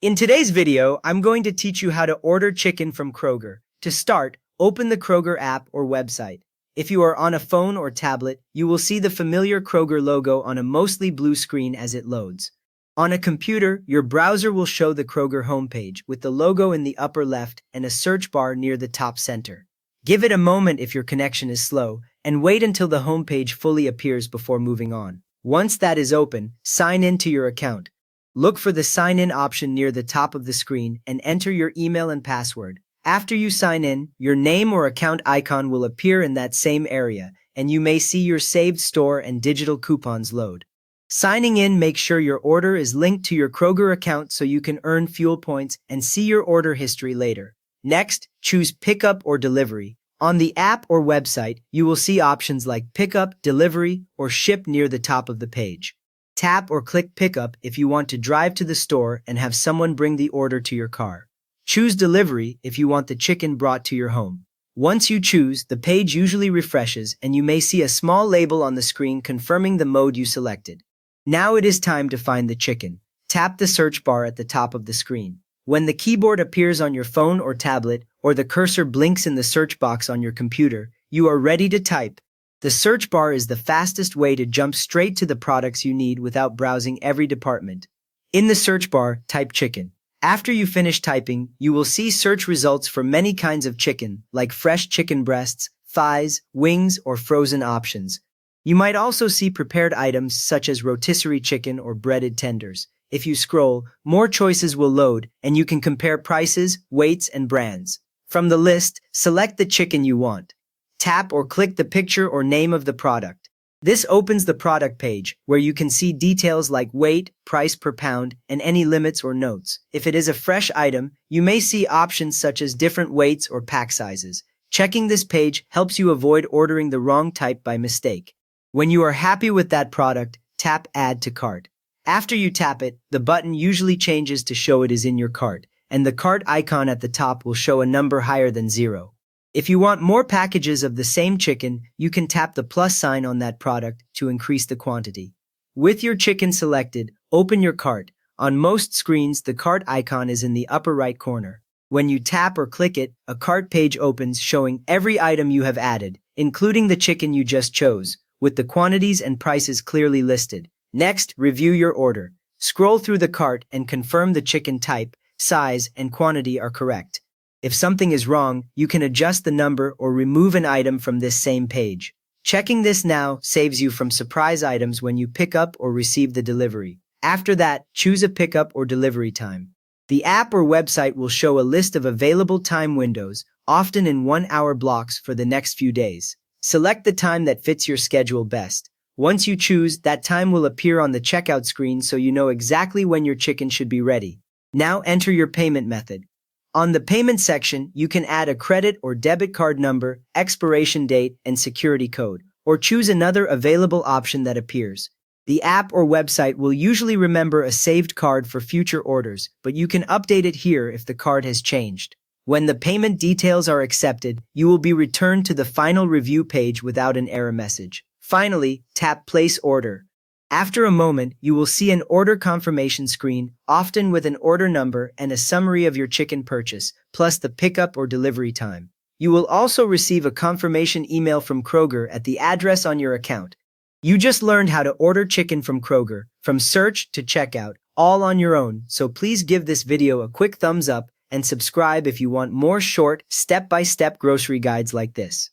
In today's video, I'm going to teach you how to order chicken from Kroger. To start, open the Kroger app or website. If you are on a phone or tablet, you will see the familiar Kroger logo on a mostly blue screen as it loads. On a computer, your browser will show the Kroger homepage with the logo in the upper left and a search bar near the top center. Give it a moment if your connection is slow, and wait until the homepage fully appears before moving on. Once that is open, sign in to your account. Look for the Sign In option near the top of the screen and enter your email and password. After you sign in, your name or account icon will appear in that same area, and you may see your saved store and digital coupons load. Signing in makes sure your order is linked to your Kroger account so you can earn fuel points and see your order history later. Next, choose Pickup or Delivery. On the app or website, you will see options like Pickup, Delivery, or Ship near the top of the page. Tap or click Pickup if you want to drive to the store and have someone bring the order to your car. Choose Delivery if you want the chicken brought to your home. Once you choose, the page usually refreshes and you may see a small label on the screen confirming the mode you selected. Now it is time to find the chicken. Tap the search bar at the top of the screen. When the keyboard appears on your phone or tablet, or the cursor blinks in the search box on your computer, you are ready to type. The search bar is the fastest way to jump straight to the products you need without browsing every department. In the search bar, type chicken. After you finish typing, you will see search results for many kinds of chicken, like fresh chicken breasts, thighs, wings, or frozen options. You might also see prepared items such as rotisserie chicken or breaded tenders. If you scroll, more choices will load, and you can compare prices, weights, and brands. From the list, select the chicken you want. Tap or click the picture or name of the product. This opens the product page, where you can see details like weight, price per pound, and any limits or notes. If it is a fresh item, you may see options such as different weights or pack sizes. Checking this page helps you avoid ordering the wrong type by mistake. When you are happy with that product, tap Add to Cart. After you tap it, the button usually changes to show it is in your cart, and the cart icon at the top will show a number higher than 0. If you want more packages of the same chicken, you can tap the plus sign on that product to increase the quantity. With your chicken selected, open your cart. On most screens, the cart icon is in the upper right corner. When you tap or click it, a cart page opens showing every item you have added, including the chicken you just chose, with the quantities and prices clearly listed. Next, review your order. Scroll through the cart and confirm the chicken type, size, and quantity are correct. If something is wrong, you can adjust the number or remove an item from this same page. Checking this now saves you from surprise items when you pick up or receive the delivery. After that, choose a pickup or delivery time. The app or website will show a list of available time windows, often in 1-hour blocks for the next few days. Select the time that fits your schedule best. Once you choose, that time will appear on the checkout screen so you know exactly when your chicken should be ready. Now enter your payment method. On the payment section, you can add a credit or debit card number, expiration date, and security code, or choose another available option that appears. The app or website will usually remember a saved card for future orders, but you can update it here if the card has changed. When the payment details are accepted, you will be returned to the final review page without an error message. Finally, tap Place Order. After a moment, you will see an order confirmation screen, often with an order number and a summary of your chicken purchase, plus the pickup or delivery time. You will also receive a confirmation email from Kroger at the address on your account. You just learned how to order chicken from Kroger, from search to checkout, all on your own, so please give this video a quick thumbs up and subscribe if you want more short, step-by-step grocery guides like this.